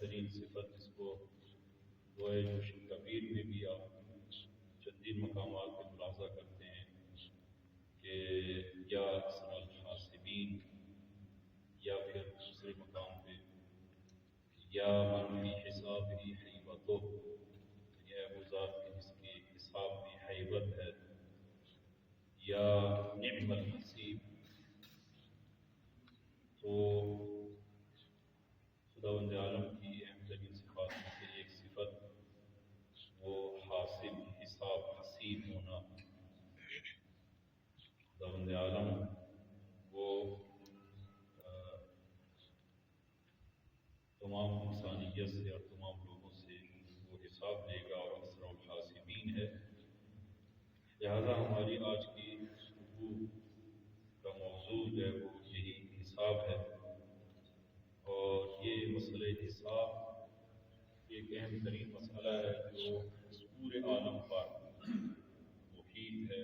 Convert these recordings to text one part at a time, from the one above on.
ترین صفت جس کو وہ ہے جو شب کبیر میں بھی آپ چندین مقامات پہ ملاحظہ کرتے ہیں کہ یا اسرا الحاسبین، یا پھر دوسرے مقام پہ یا من فی حساب ہی حیبتو، یہ وہ ذات کی جس کے حساب میں حیبت ہے، یا نعم الحسیب. تو خداوند عالم کی اہم ترین صفات میں سے ایک صفت وہ حاسب، حساب، حسیب ہونا. خداوند عالم وہ تمام انسانیت سے اور تمام لوگوں سے وہ حساب لے گا اور اسرع الحاسبین ہے. لہذا ہماری آج کی گفتگو کا موضوع جو ہے وہ یہی حساب ہے، اور یہ مسئلہ حساب ایک اہم ترین مسئلہ ہے جو اس پورے عالم پر محیط ہے،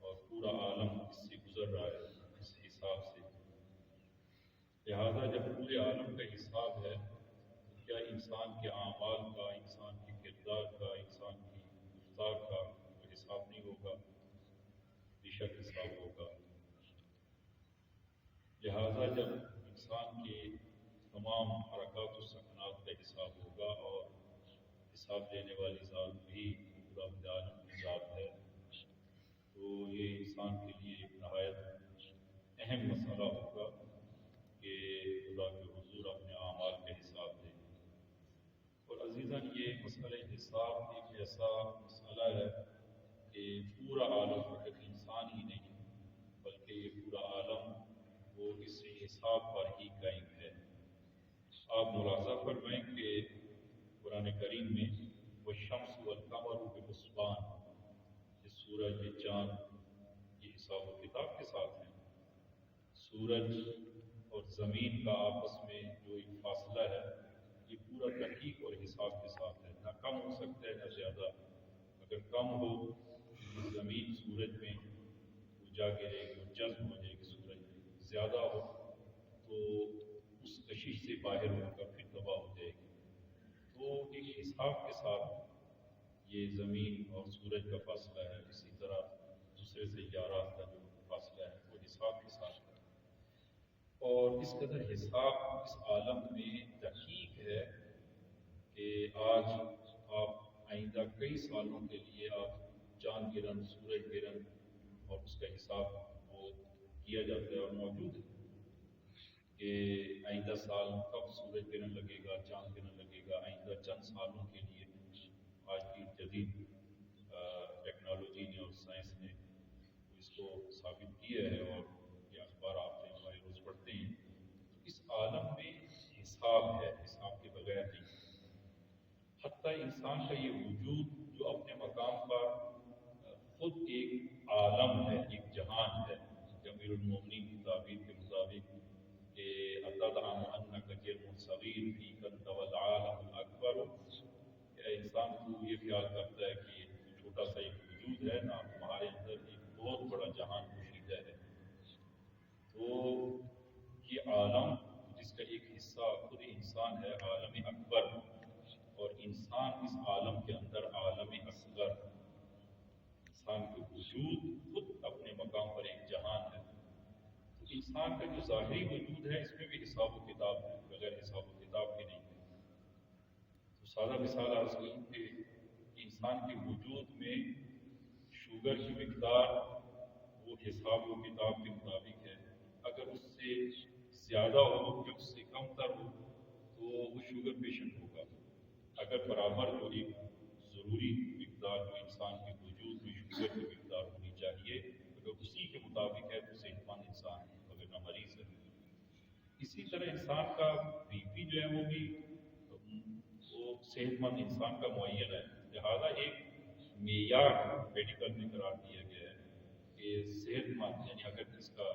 اور پورا عالم اس سے گزر رہا ہے اس حساب سے. لہذا جب پورے عالم کا حساب ہے تو کیا انسان کے اعمال کا، انسان کے کردار کا، انسان کی گفتار کا کوئی حساب نہیں ہوگا؟ بے شک حساب ہوگا. لہذا جب انسان کے تمام حرکات و سکنات کا حساب ہوگا، اور حساب دینے والی ذات بھی خداوند عالم کی ذات ہے، تو یہ انسان کے لیے ایک نہایت اہم مسئلہ ہوگا کہ خدا کے حضور اپنے اعمال کا حساب دے. اور عزیزاً یہ مسئلہ حساب ایک ایسا مسئلہ ہے کہ پورا عالم فقط انسان ہی نہیں بلکہ یہ پورا عالم وہ اس حساب پر ہی قائم ہے. آپ ملاحظہ فرمائیں کہ قرآن کریم میں والشمس والقمر بحسبان، یہ سورج، یہ چاند، یہ حساب و کتاب کے ساتھ ہیں. سورج اور زمین کا آپس میں جو ایک فاصلہ ہے یہ پورا تحقیق اور حساب کے ساتھ ہے. نہ کم ہو سکتا ہے نہ زیادہ. اگر کم ہو تو زمین سورج میں وہ جا گرے گی اور جذب ہو جائے گی سورج میں، زیادہ ہو تو اس کشش سے باہر ہو کر پھر تباہ ہو جائے گی. تو ایک حساب کے ساتھ یہ زمین اور سورج کا فاصلہ ہے. اسی طرح دوسرے سیارات کا جو فاصلہ ہے وہ حساب کے ساتھ ہے. اور اس قدر حساب اس عالم میں دقیق ہے کہ آج آپ آئندہ کئی سالوں کے لیے آپ چاند گرہن، سورج گرہن اور اس کا حساب وہ کیا جاتا ہے اور موجود ہے کہ آئندہ سال کب سورج گرہن لگے گا، چاند گرہن لگے گا. آئندہ چند سالوں کے لیے آج کی جدید ٹیکنالوجی نے اور سائنس نے اس کو ثابت کیا ہے، اور یہ اخبار آپ نے ہمارے روز پڑھتے ہیں. اس عالم میں حساب ہے، حساب کے بغیر نہیں. حتیٰ انسان کا یہ وجود جو اپنے مقام پر خود ایک عالم ہے، ایک جہان ہے. امیر المومنین کی تعبیر کے مطابق کہ اتدعم انک جرم صغیر فیک انت والعالم الاکبر، کہ انسان کو یہ خیال کرتا ہے کہ چھوٹا سا ایک وجود ہے نا، تمہارے اندر ایک بہت بڑا جہان پوشیدہ ہے. تو یہ عالم جس کا ایک حصہ خود انسان ہے، عالم اکبر، اور انسان اس عالم کے اندر عالم اصغر. انسان کے وجود خود اپنے مقام پر ایک جہان ہے. تو انسان کا جو ظاہری وجود ہے اس میں بھی حساب و کتاب ہے، بغیر حساب و کتاب کے نہیں ہے. تو سادہ مثال عرض کروں کہ انسان کے وجود میں شوگر کی مقدار وہ حساب و کتاب کے مطابق ہے. اگر اس سے زیادہ ہو یا اس سے کم تر ہو تو وہ شوگر پیشنٹ ہوگا. اگر برابر جو ایک ضروری مقدار جو انسان کے وجود میں شوگر کی مقدار ہونی چاہیے اگر اسی کے مطابق ہے تو صحت مند انسان ہے، اگر نہ مریض ہے. اسی طرح انسان کا بی پی جو ہے وہ بھی وہ صحت مند انسان کا معین ہے. لہذا ایک معیار میڈیکل میں قرار دیا گیا ہے کہ صحت مند، یعنی اگر اس کا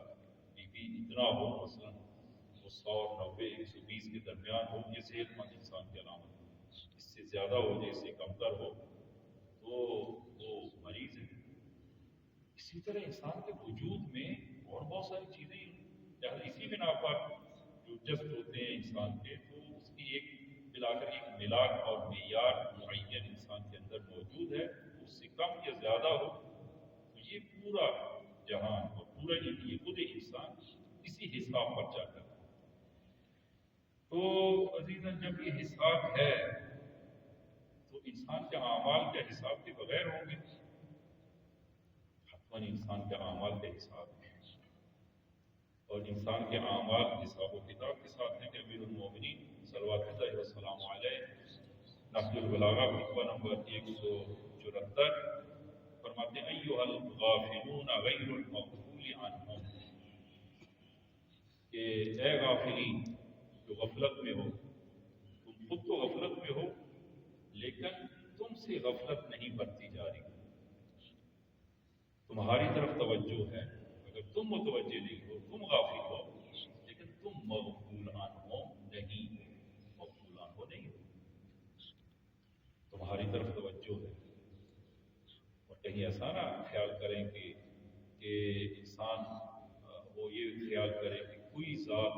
بی پی اتنا ہو، مثلا وہ 100، 90، 120 کے درمیان ہو، یہ صحت مند انسان کی علامت ہے. اس سے زیادہ ہو جائے، اس سے کمتر ہو تو وہ مریض ہے. اسی طرح انسان کے وجود میں اور بہت ساری چیزیں، اسی بنا پر جو جذب ہوتے ہیں انسان کے، تو اس کی ایک بالآخر ایک ملاک اور معیار معین انسان کے اندر موجود ہے، اس سے کم یا زیادہ ہو تو یہ پورا جہان اور پورا یہ خود انسان اسی حساب پر چلتا ہے۔ تو عزیزاً جب یہ حساب ہے تو انسان کے اعمال کے حساب کے بغیر ہوں گے، حتماً انسان کے اعمال کے حساب ہے، اور انسان کے اعمال حساب و کتاب کے ساتھ ہیں کہ امیر المومنین صلوات اللہ وسلام علیہ نہج البلاغہ خطبہ نمبر 174 فرماتے ہیں ایھا الغافلون غیر المغفول عنہم، کہ اے غافلین جو غفلت میں ہو، تم خود تو غفلت میں ہو لیکن تم سے غفلت نہیں برتی جا رہی، تمہاری طرف توجہ ہے، اگر تم متوجہ نہیں ہو، تم غافل ہو، لیکن تم مغفول عنہ نہیں ہو، مغفول عنہ نہیں ہو، تمہاری طرف توجہ ہے۔ اور کہیں ایسا نہ خیال کریں کہ انسان وہ یہ خیال کرے کہ کوئی ذات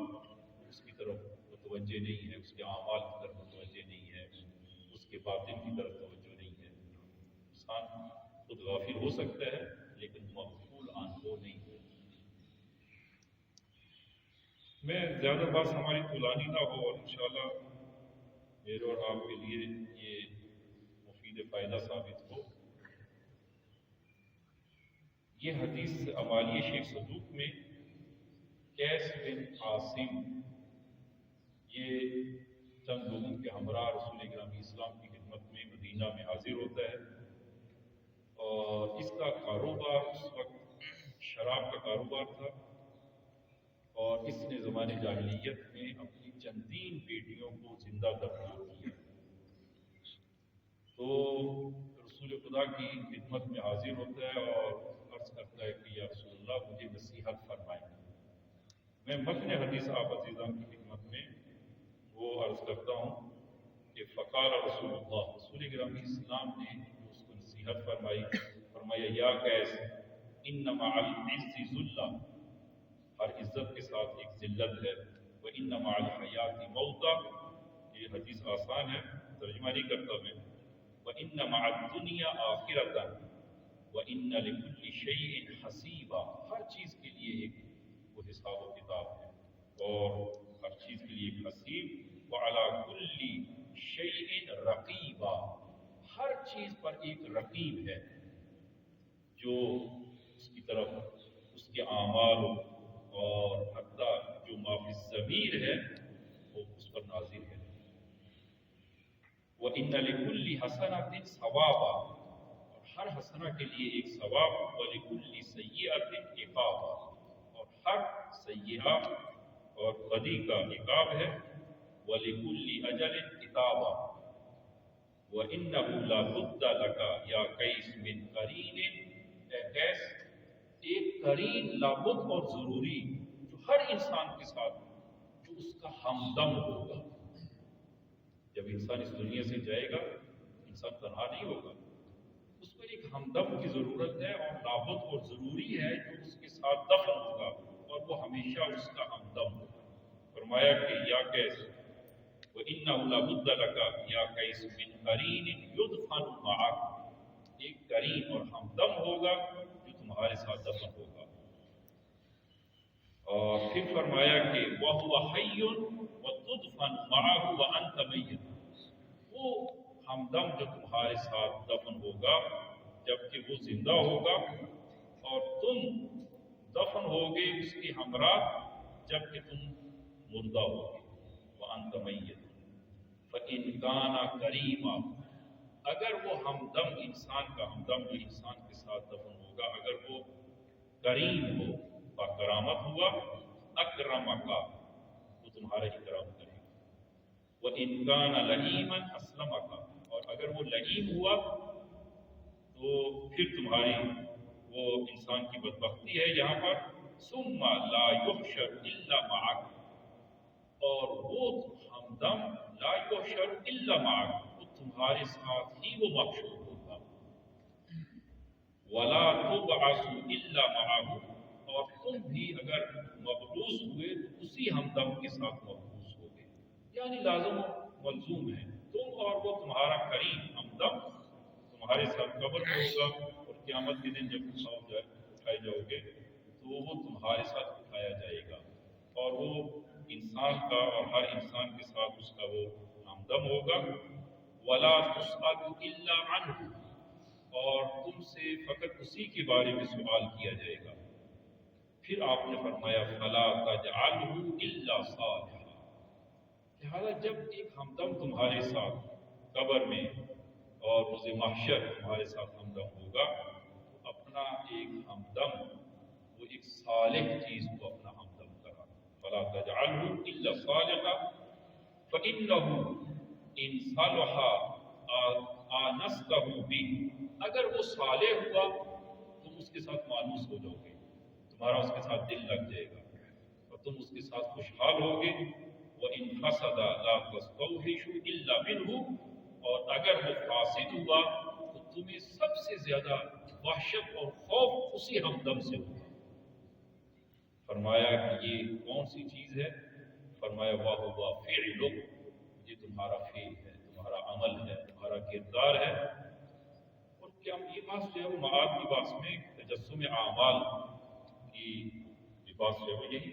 اس کی طرف متوجہ نہیں ہے، اس کے اعمال کی طرف متوجہ نہیں ہے، اس کے باطن کی طرف توجہ نہیں ہے۔ انسان خود غافل ہو سکتا ہے لیکن مغفول عنہ نہیں ہو۔ میں زیادہ بات ہماری طولانی نہ ہو اور انشاءاللہ میرے اور آپ کے لیے یہ مفید فائدہ ثابت ہو۔ یہ حدیث عمالی شیخ صدوق میں قیس بن عاصم یہ چند لوگوں کے ہمراہ رسول گرامی اسلام کی خدمت میں مدینہ میں حاضر ہوتا ہے، اور اس کا کاروبار اس وقت شراب کا کاروبار تھا، اور اس نے زمانے جاہلیت میں اپنی چندین بیٹیوں کو زندہ دفنا کیا۔ تو رسول خدا کی خدمت میں حاضر ہوتا ہے اور عرض کرتا ہے کہ یا رسول اللہ مجھے نصیحت فرمائیں۔ میں متن حدیث آپ عزیزان کی خدمت میں وہ عرض کرتا ہوں کہ فقال رسول اللہ، رسول گرامی اسلام نے اس کو نصیحت فرمائی، فرمایا یا قیس ان مع العز ذلہ، ہر عزت کے ساتھ ایک ذلت ہے، وان مع الحیات موتا، یہ حدیث آسان ہے ترجمہ نہیں کرتا میں، وان مع الدنیا آخرۃ وان لکل شیء حسیبا، ہر چیز کے لیے ایک وہ حساب و کتاب ہے، اور ہر چیز کے لیے ایک حسیب، وعلی کل شیء رقیبا، ہر چیز پر ایک رقیب ہے جو اس کی طرف اس کے اعمال اور حتیٰ جو ما فی الضمیر ہے وہ اس پر ناظر ہے۔ وَإِنَّ لِكُلِّ حَسَنَةٍ ثَوَابًا، اور ہر حسنہ کے لیے ایک ثواب، وَلِكُلِّ سَیِّئَةٍ عِقابًا، اور ہر سیئہ اور بدی کا عقاب ہے، وَلِكُلِّ أَجَلٍ كِتَابًا، وَإِنَّهُ لَا بُدَّ لَكَ يَا قَیس مِن قَرِینٍ، اے قیس ایک قرین لابد اور ضروری جو ہر انسان کے ساتھ جو اس کا ہمدم ہوگا۔ جب انسان اس دنیا سے جائے گا انسان تنہا نہیں ہوگا، اس کو ایک ہمدم کی ضرورت ہے، اور لابد اور ضروری ہے جو اس کے ساتھ دفن ہوگا اور وہ ہمیشہ اس کا ہمدم ہوگا۔ فرمایا کہ یا قیس وَإِنَّهُ لَابُدَّ لَكَ يَا قَیس مِن قَرِینٍ يُدْفَنُ مَعَكَ، ایک قرین اور ہمدم ہوگا جو تمہارے ساتھ دفن ہوگا۔ اور پھر فرمایا کہ وَهُوَ حَيٌّ وَتُدْفَنُ مَعَهُ وَأَنْتَ مَيِّتٌ، وہ ہمدم جو تمہارے ساتھ دفن ہوگا جبکہ وہ زندہ ہوگا، اور تم دفن ہوگے اس کے ہمراہ جبکہ تم مردہ ہوگے، وَأَنْتَ مَيِّتٌ فَإِنْ كَانَ كَرِيمًا، اگر وہ ہمدم انسان کا ہمدم جو انسان کے ساتھ دفن ہوگا اگر وہ کریم ہو، باکرامت ہوا، اکرمک، وہ تمہارا اکرام کرے گا، وَإِنْ كَانَ لَئِیمًا أَسْلَمَکَ، اور اگر وہ لئیم ہوا تو پھر تمہاری وہ انسان کی بدبختی ہے یہاں پر، ثُمَّ لَا يُحْشَرُ إِلَّا مَعَكَ، اور وہ ہمدم لا يحشر الا معك، وہ تمہارے ساتھ ہی وہ محشور ہوگا، ولا تبعث الا معه، اور تم بھی اگر مبعوث ہوئے تو اسی ہمدم کے ساتھ مبعوث ہوگے، یعنی لازم ملزوم ہیں، تم اور وہ تمہارا قرین ہمدم تمہارے ساتھ قبر میں ہوگا، اور قیامت کے دن جب اٹھائے جاؤ گے تو وہ تمہارے ساتھ اٹھایا جائے گا، اور وہ انسان کا اور ہر انسان کے ساتھ اس کا وہ ہمدم ہوگا۔ وَلَا تُسْأَلُ إِلَّا عَنْهُ، اور تم سے فقط اسی کے بارے میں سوال کیا جائے گا۔ پھر آپ نے فرمایا فَلَا تَجْعَلْهُ إِلَّا صَالِحًا، لہذا جب ایک ہمدم تمہارے ساتھ قبر میں اور روز محشر تمہارے ساتھ ہمدم ہوگا، تو اپنا ایک ہمدم وہ ایک صالح چیز کو اپنا ہمدم کرا۔ فَلَا تَجْعَلْهُ إِلَّا صَالِحًا فَإِنَّهُ إِنْ صَلَحَ آنَسْتَهُ بِهِ، اگر وہ صالح ہوا تم اس کے ساتھ مانوس ہو جاؤ گے، تمہارا اس کے ساتھ دل لگ جائے گا اور تم اس کے ساتھ خوشحال ہوگے۔ وَإِنْ فَسَدَ لَا تَسْتَوْحِشُ إِلَّا مِنْهُ، اور اگر وہ فاسد ہوا تو تمہیں سب سے زیادہ وحشت اور خوف اسی ہمدم سے ہوگا۔ فرمایا کہ یہ کون سی چیز ہے؟ فرمایا وَهُوَ فِعْلُ، یہ تمہارا فعل ہے، تمہارا عمل ہے، تمہارا کردار ہے۔ اور کیا یہ بات جو ہے وہ معاد کی بات میں تجسم اعمال کی بات جو ہے وہ یہی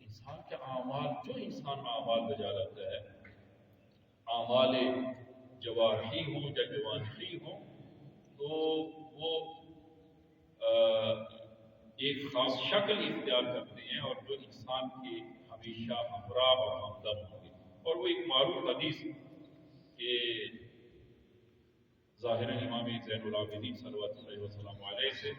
انسان کے اعمال، جو انسان اعمال بجا لاتا ہے، اعمال جوارحی ہوں یا جوانحی ہوں، تو وہ ایک خاص شکل اختیار کرتے ہیں، اور جو انسان کے ہمیشہ ہمراہ اور ہمدم ہوں گے۔ اور وہ ایک معروف حدیث کہ ظاہراً امام زین العابدین صلوات اللہ وسلم علیہ سے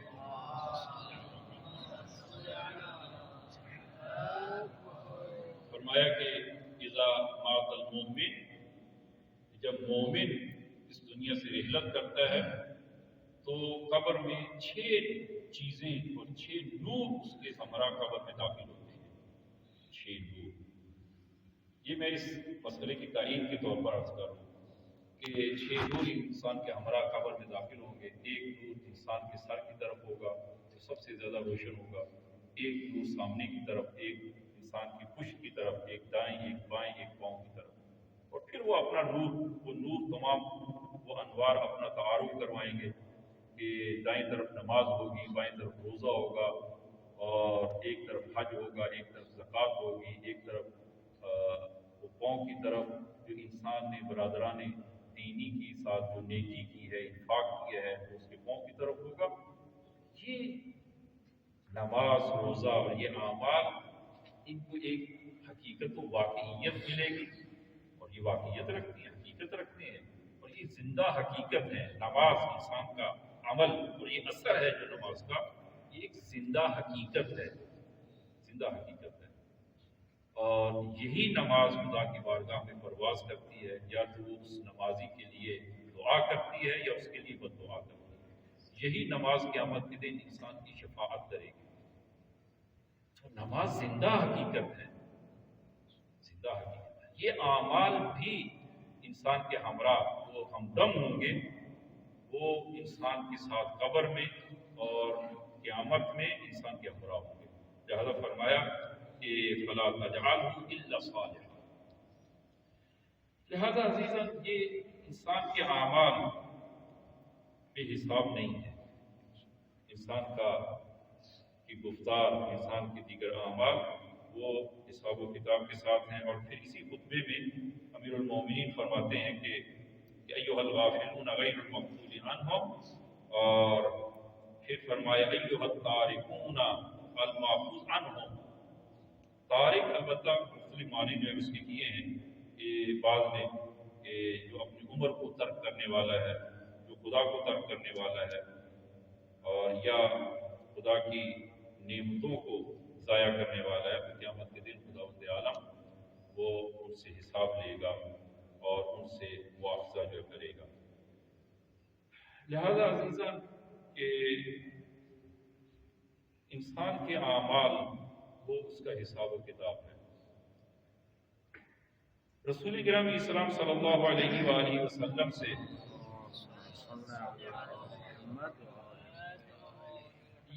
فرمایا کہ اذا مات المومن، جب مومن اس دنیا سے رحلت کرتا ہے تو قبر میں 6 چیزیں اور 6 نور اس کے ہمراہ قبر میں داخل ہوتے ہیں۔ 6 نور، یہ میں اس مسئلے کی تائید کے طور پر عرض کر رہا ہوں کہ 6 نور انسان کے ہمراہ قبر میں داخل ہوں گے۔ ایک نور انسان کے سر کی طرف ہوگا جو سب سے زیادہ روشن ہوگا، ایک نور سامنے کی طرف، ایک انسان کی پشت کی طرف، ایک دائیں، ایک بائیں، ایک پاؤں کی طرف، اور پھر وہ اپنا نور، وہ نور تمام وہ انوار اپنا تعارف کروائیں گے کہ دائیں طرف نماز ہوگی، بائیں طرف روزہ ہوگا، اور ایک طرف حج ہوگا، ایک طرف زکوٰۃ ہوگی، ایک طرف وہ پاؤں کی طرف جو انسان نے برادران دینی کی ساتھ جو نیکی کی ہے، انفاق کیا ہے، وہ اس کے پاؤں کی طرف ہوگا۔ یہ نماز، روزہ اور یہ اعمال، ان کو ایک حقیقت و واقعیت ملے گی، اور یہ واقعیت رکھتی ہیں، حقیقت رکھتے ہیں، اور یہ زندہ حقیقت ہے۔ نماز انسان کا عمل اور یہ اثر ہے جو نماز کا، یہ ایک زندہ حقیقت ہے، زندہ حقیقت ہے۔ اور یہی نماز خدا کی بارگاہ میں پرواز کرتی ہے، یا تو وہ اس نمازی کے لیے دعا کرتی ہے یا اس کے لیے بد دعا کرتی ہے۔ یہی نماز قیامت کے دن انسان کی شفاعت کرے گی۔ تو نماز زندہ حقیقت ہے، زندہ حقیقت ہے۔ یہ اعمال بھی انسان کے ہمراہ وہ ہمدم ہوں گے، وہ انسان کے ساتھ قبر میں اور قیامت میں انسان کے ہمراہ ہوں گے۔ لہذا فرمایا کہ فَلَا تَجْعَلْهُ إِلَّا صَالِحًا۔ لہذا عزیزاً، یہ انسان کے اعمال بے حساب نہیں ہے۔ انسان کی گفتار، انسان کے دیگر اعمال وہ حساب و کتاب کے ساتھ ہیں۔ اور پھر اسی خطبے میں امیر المومنین فرماتے ہیں کہ ایھا الغافلون غیر المغفول عنہم، اور پھر فرمایا ایھا التارکون المعفوظ عنہم۔ تارک البتہ مختلف معنی جو ہے اس کے کیے ہیں کہ بعض نے کہ جو اپنی عمر کو ترک کرنے والا ہے، جو خدا کو ترک کرنے والا ہے، اور یا خدا کی نعمتوں کو ضائع کرنے والا ہے، تو قیامت کے دن خداوند عالم وہ ان سے حساب لے گا اور ان سے مواخذہ جو کرے گا۔ لہذا عزیزاً کہ انسان کے اعمال وہ اس کا حساب و کتاب ہے۔ رسول کریم اسلام صلی اللہ علیہ وآلہ وسلم سے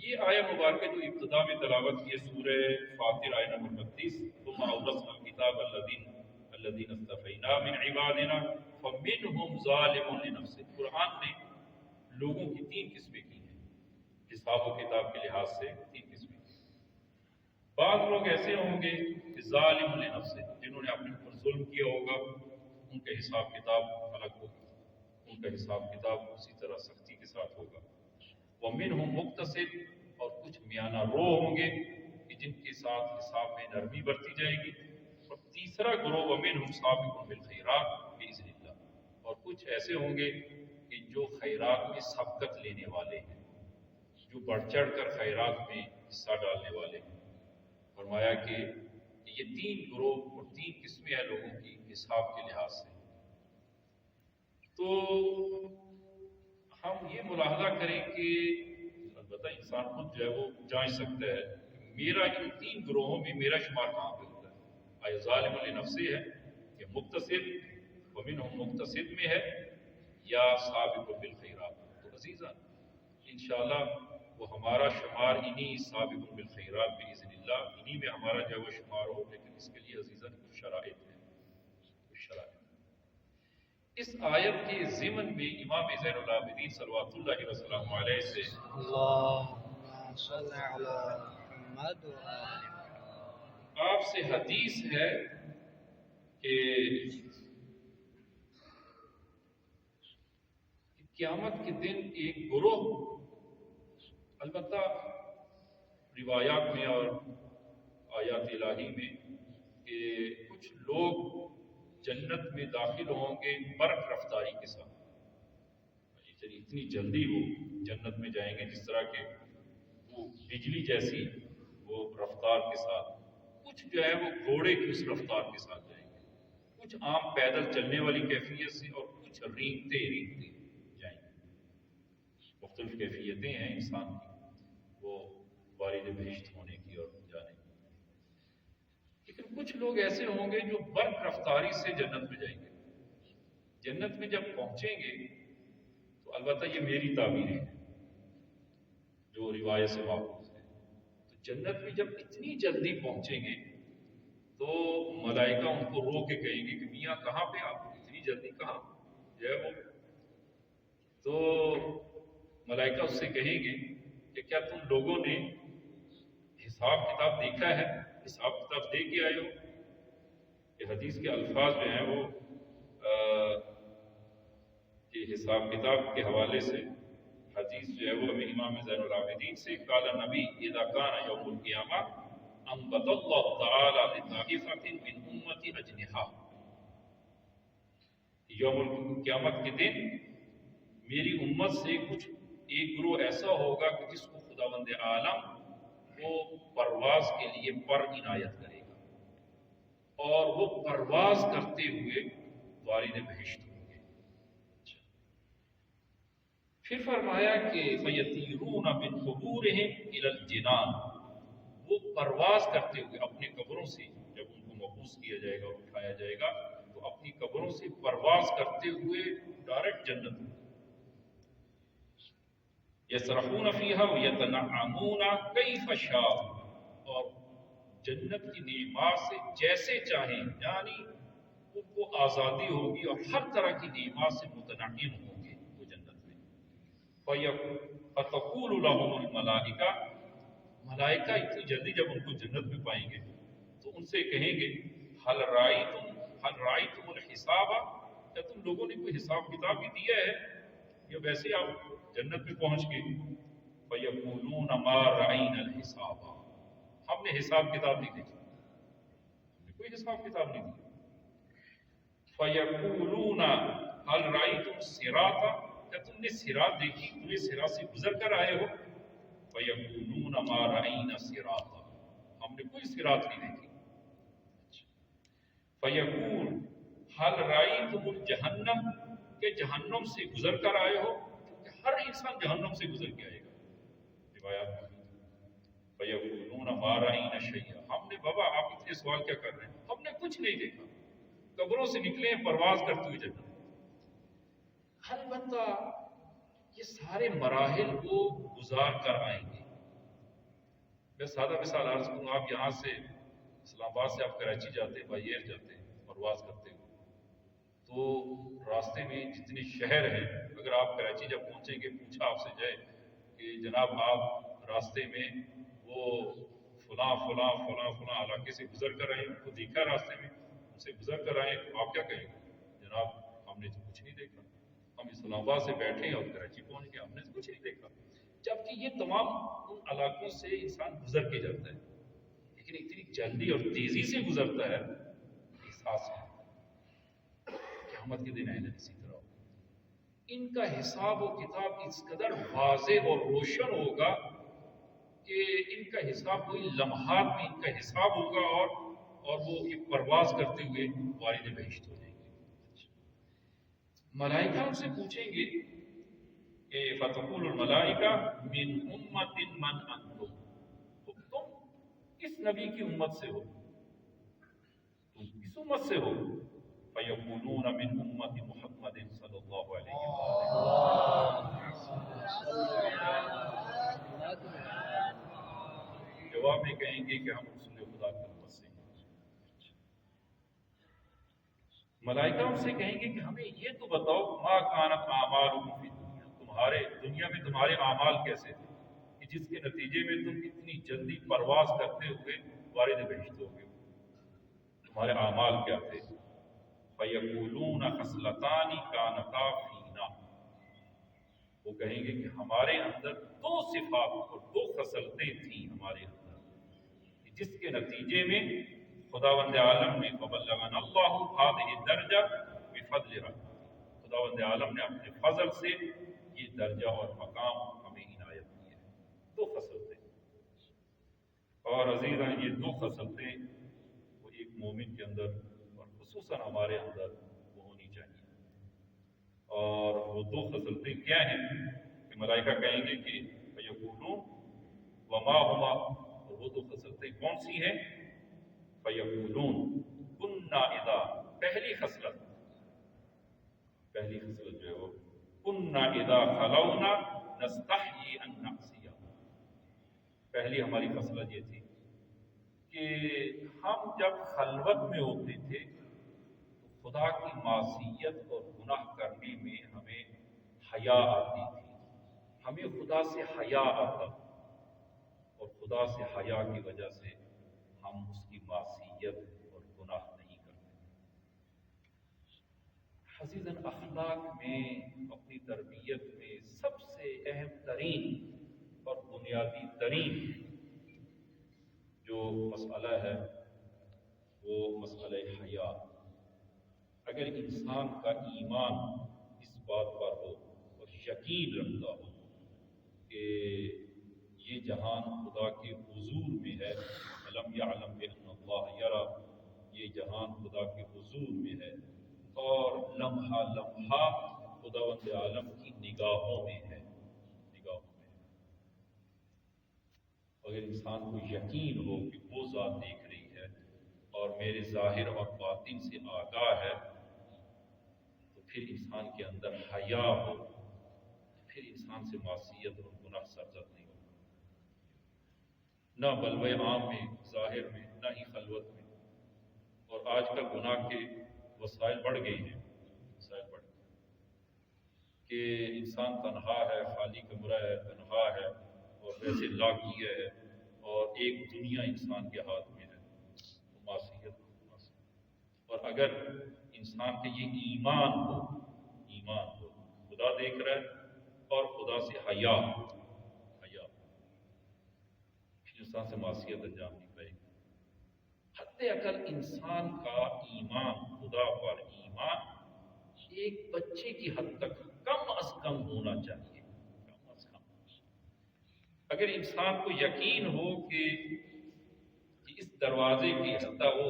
یہ آیہ مبارکہ جو ابتدا میں تلاوت کی ہے، سورہ فاطر آیہ نمبر 32، ثم اورثنا الکتاب والذین اصطفینا من عبادنا فمنہم ظالم لنفسہ. قرآن نے لوگوں کی تین قسمیں کی ہیں حساب و کتاب کے لحاظ سے، تین قسمیں. بعض لوگ ایسے ہوں گے کہ ظالم لنفسہ، جنہوں نے اپنے اوپر ظلم کیا ہوگا، ان کا حساب کتاب الگ ہوگا، ان کا حساب کتاب اسی طرح سختی کے ساتھ ہوگا. ومنہم مقتصد، اور کچھ میانہ رو ہوں گے کہ جن کے ساتھ حساب میں نرمی برتی جائے گی. اور تیسرا گروہ ومنہم سابق بالخیرات باذن اللہ، اور کچھ ایسے ہوں گے کہ جو خیرات میں سبقت لینے والے ہیں، جو بڑھ چڑھ کر خیرات میں حصہ ڈالنے والے ہیں. فرمایا کہ یہ تین گروہ اور تین قسمیں ہیں لوگوں کی حساب کے لحاظ سے. تو ہم یہ ملاحظہ کریں کہ البتہ انسان خود جو ہے وہ جانچ سکتا ہے کہ میرا ان تین گروہوں میں میرا شمار کہاں پہ ہوتا ہے. آیا ظالم لنفسہ ہے یا مقتصد ومنہم مقتصد میں ہے یا سابق بالخیرات. تو عزیزان انشاءاللہ وہ ہمارا شمار انہی سابق بالخیرات باذن اللہ، انہی میں ہمارا جو ہے وہ شمار ہو. لیکن اس کے لیے عزیزان کچھ شرائط ہیں، کچھ شرائط. اس آیت کے ضمن میں امام زین العابدین صلوات اللہ وسلم علیہ سے اللہم صلی علی محمد آپ سے حدیث ہے کہ قیامت کے دن ایک گروہ، البتہ روایات میں اور آیات الہی میں، کہ کچھ لوگ جنت میں داخل ہوں گے برق رفتاری کے ساتھ. یعنی اتنی جلدی وہ جنت میں جائیں گے جس طرح کہ وہ بجلی جیسی وہ رفتار کے ساتھ. کچھ جو ہے وہ گھوڑے کی اس رفتار کے ساتھ جائیں گے، کچھ عام پیدل چلنے والی کیفیت سے، اور کچھ رینگتے رینگتے جائیں گے. مختلف کیفیتیں ہیں انسان کی، وہ وارد بہشت ہونے کی اور جانے کی. لیکن کچھ لوگ ایسے ہوں گے جو برق رفتاری سے جنت میں جائیں گے. جنت میں جب پہنچیں گے تو البتہ یہ میری تعبیر ہے جو روایت سے واپس ہے، تو جنت میں جب اتنی جلدی پہنچیں گے تو ملائکہ ان کو رو کے کہیں گے کہ میاں کہاں پہ آپ، اتنی جلدی کہاں جو ہے وہ. تو ملائکہ اس سے کہیں گے کہ کیا تم لوگوں نے حساب کتاب دیکھا ہے، حساب کتاب دے کے آئے ہو. یہ حدیث کے الفاظ جو ہیں وہ یہ حساب کتاب کے حوالے سے حدیث جو ہے وہ امام زین العابدین سے قال نبی اذا کان یوم القیامہ انبت اللہ تعالی لطائفۃ من امتی اجنحا. یوم القیامت کے دن میری امت سے کچھ ایک گروہ ایسا ہوگا کہ جس کو خداوند عالم وہ پرواز کے لیے پر عنایت کرے گا، اور وہ پرواز کرتے ہوئے وارد بہشت ہوں گے. پھر فرمایا کہ فَيَطِيرُونَ مِنْ قُبُورِهِمْ إِلَى الْجِنَانِ، وہ پرواز کرتے ہوئے اپنے قبروں سے، جب ان کو مبعوث کیا جائے گا، اٹھایا جائے گا، تو اپنی قبروں سے پرواز کرتے ہوئے ڈائریکٹ جنت میں. یسرحون فیہا ویتنعمون کیف شاء، اور جنت کی نعمات سے جیسے چاہیں، یعنی ان کو آزادی ہوگی اور ہر طرح کی نعمات سے متنعم ہوں گے وہ جنت میں. فتقول لهم الملائکہ، ملائکہ اتنی جلدی جب ان کو جنت میں پائیں گے تو ان سے کہیں گے هل رأیتم الحساب، کیا تم لوگوں نے کوئی حساب کتاب بھی دیا ہے یا ویسے آپ جنت میں پہنچ گئے؟ فَيَقُولُونَ مَا رَأَيْنَا الْحِسَابَ، ہم نے حساب کتاب نہیں دیکھا، ہم نے کوئی حساب کتاب نہیں دیا. فَيَقُولُونَ هَلْ رَأَيْتُمْ الصِّرَاطَ، کیا تم نے صراط دیکھی، تمہیں صراط سے گزر کر آئے ہو؟ فَيَقُولُونَ مَا رَأَيْنَا الصِّرَاطَ، ہم نے کوئی صراط نہیں دیکھی. فَيَقُولُ هَلْ رَأَيْتُمُ الْجَهَنَّمَ، کہ جہنم سے گزر کر آئے ہو، کیونکہ ہر انسان جہنم سے گزر کے آئے گا. روایات میں فَيَقُولُونَ مَا رَأَيْنَا شَيْئًا، ہم نے بابا آپ اتنے سوال کیا کر رہے ہیں، ہم نے کچھ نہیں دیکھا، قبروں سے نکلے ہیں پرواز کرتے ہوئے جنت. البتہ یہ سارے مراحل وہ گزار کر آئیں گے. میں سادہ مثال عرض کروں، آپ یہاں سے اسلام آباد سے آپ کراچی جاتے ہیں، بائی ایئر جاتے ہیں، پرواز کرتے ہوئے، تو راستے میں جتنے شہر ہیں، اگر آپ کراچی جب پہنچیں گے، پوچھا آپ سے جائے کہ جناب آپ راستے میں وہ فلاں فلاں فلاں فلاں علاقے سے گزر کر آئے، ان کو دیکھا راستے میں، ان سے گزر کر آئے، تو آپ کیا کہیں گے؟ جناب ہم نے تو کچھ نہیں دیکھا، ہم اسلام آباد سے بیٹھے اور کراچی پہنچ گئے، ہم نے تو کچھ نہیں دیکھا. جبکہ یہ تمام ان علاقوں سے انسان گزر کے جاتا ہے، لیکن اتنی جلدی اور تیزی سے گزرتا ہے، احساس ہے. قیامت کے دن آئندہ اسی طرح ہوگا. ان کا حساب و کتاب اس قدر واضح اور روشن ہوگا کہ ان کا حساب کوئی لمحات میں ان کا حساب ہوگا، اور وہ یہ پرواز کرتے ہوئے وارد بہشت ہو جائیں گے. ملائکہ ان سے پوچھیں گے کہ فتقول الملائکہ من امت من انتم، تو تم کس نبی کی امت سے ہو، تم کس امت سے ہو؟ فیقولون من امت محمد صلی اللہ علیہ وسلم. جواب میں کہیں گے کہ ہم رسول خدا کی امت سے ہیں. ملائکہ ان سے کہیں گے کہ ہمیں یہ تو بتاؤ، ما کانت اعمالکم فی الدنیا، تمہارے دنیا میں تمہارے اعمال کیسے تھے کہ جس کے نتیجے میں تم اتنی جلدی پرواز کرتے ہوئے وارد بہشت ہو گئے، تمہارے اعمال کیا تھے؟ فیقولون خصلتان کانتا فینا، وہ کہیں گے کہ ہمارے اندر دو صفات اور دو خصلتیں تھیں ہمارے اندر، جس کے نتیجے میں خداوند عالم نے فبلغنا اللہ هذه الدرجہ بفضل رحمتہ، خداوند عالم نے اپنے فضل سے یہ درجہ اور مقام ہمیں عنایت کی ہے. دو خصلتیں، اور عزیزاں یہ دو خصلتیں وہ ایک مومن کے اندر اور خصوصاً ہمارے اندر وہ ہونی چاہیے. اور وہ دو خصلتیں کیا ہیں کہ ملائکہ کہیں گے کہ فیقولون وما ہما، اور وہ دو خصلتیں کون سی ہیں؟ فیقولون کنا اذا، پہلی خصلت جو ہے وہ کنا اذا خلونا نستحیی ان نعصیہ، پہلی ہماری خصلت یہ تھی کہ ہم جب خلوت میں ہوتے تھے تو خدا کی معصیت اور گناہ کرنے میں ہمیں حیا آتی تھی، ہمیں خدا سے حیا آتا، اور خدا سے حیا کی وجہ سے ہم اس کی معصیت اور گناہ نہیں کرتے. عزیزاً، اخلاق میں، اپنی تربیت میں سب سے اہم ترین اور بنیادی ترین جو مسئلہ ہے وہ مسئلہ حیا. اگر انسان کا ایمان اس بات پر ہو اور یقین رکھتا ہو کہ یہ جہان خدا کے حضور میں ہے، الم یعلم بان اللہ یری، یہ جہان خدا کے حضور میں ہے، اور لمحہ لمحہ خداوند عالم کی نگاہوں میں ہے، اگر انسان کو یقین ہو کہ وہ ذات دیکھ رہی ہے اور میرے ظاہر اور باطن سے آگاہ ہے، تو پھر انسان کے اندر حیا ہو، پھر انسان سے معصیت اور گناہ سرزد نہیں ہوگا، نہ بلوے عام میں، ظاہر میں، نہ ہی خلوت میں. اور آج کل گناہ کے وسائل بڑھ گئے ہیں، کہ انسان تنہا ہے، خالی کمرہ ہے، تنہا ہے، اور ویسے لاکیہ ہے، اور ایک دنیا انسان کے ہاتھ میں ہے، تو معصیت. اور اگر انسان کے یہ ایمان ہو، خدا دیکھ رہا ہے اور خدا سے حیا، پھر انسان سے معصیت انجام نہیں پائے گی. حد اقل انسان کا ایمان، خدا پر ایمان ایک بچے کی حد تک کم از کم ہونا چاہیے، کم از کم. اگر انسان کو یقین ہو کہ اس دروازے کی حتیٰ وہ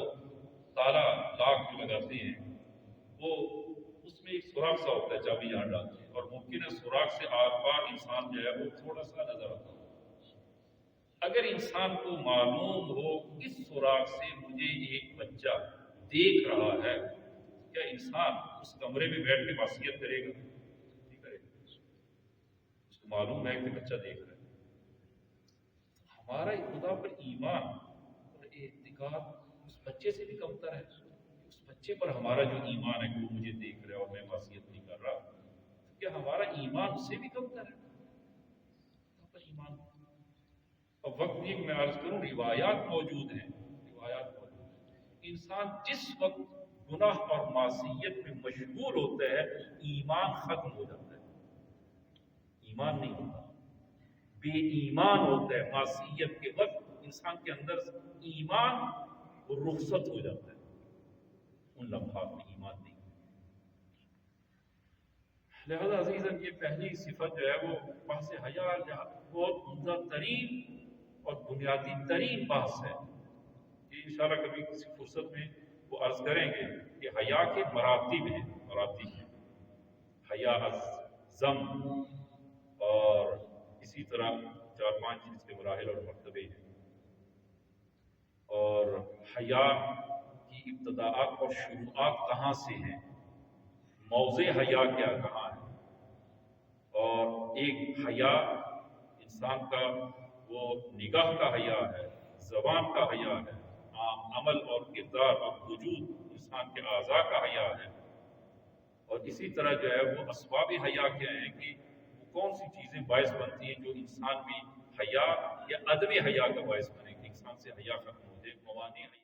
تالا لاک جو لگاتے ہیں، وہ اس میں ایک سوراخ سا ہوتا ہے، چابی جہاں ڈالتے ہیں، اور ممکن ہے سوراخ سے آر پار انسان جو ہے وہ تھوڑا سا نظر آتا ہے. اگر انسان کو معلوم ہو اس سوراخ سے مجھے ایک بچہ دیکھ رہا ہے، کیا انسان اس کمرے میں بیٹھ کے معصیت کرے گا؟ نہیں کرے گا. اس کو معلوم ہے کہ بچہ دیکھ رہا ہے. ہمارا خدا پر ایمان اور اعتقاد اس بچے سے بھی کمتر ہے. اس بچے پر ہمارا جو ایمان ہے کہ وہ مجھے دیکھ رہا ہے اور میں معصیت نہیں کر رہا، تو کیا ہمارا ایمان اس سے بھی کم تر ہے؟ پر ایمان اور وقت بھی میں عرض کروں روایات موجود ہیں، روایات موجود ہیں، انسان جس وقت گناہ اور معصیت میں مشغول ہوتا ہے ایمان ختم ہو جاتا ہے، ایمان نہیں ہوتا، بے ایمان ہوتا ہے، معصیت کے وقت انسان کے اندر ایمان وہ رخصت ہو جاتا ہے، ان لمحات میں ایمان نہیں ہوتا۔ لہذا عزیزاً یہ پہلی صفت جو ہے وہ بحث حیا بہت عمدہ ترین اور بنیادی ترین بحث ہے، یہ انشاءاللہ کبھی کسی فرصت میں وہ عرض کریں گے کہ حیا کے مراتب ہیں، مراتب ہیں، حیا از ذم، اور اسی طرح 4-5 چیز کے مراحل اور مرتبے ہیں، اور حیا کی ابتداءات اور شروعات کہاں سے ہیں، موضع حیا کیا کہاں ہے، اور ایک حیا انسان کا وہ نگاہ کا حیا ہے، زبان کا حیا ہے، عمل اور کردار اور وجود انسان کے اعضاء کا حیا ہے، اور اسی طرح جو ہے وہ اسباب حیا کیا ہیں کہ وہ کون سی چیزیں باعث بنتی ہیں جو انسان بھی حیا یا عدم حیا کا باعث بنے کہ انسان سے حیا ختم ہو جائے، موانع حیا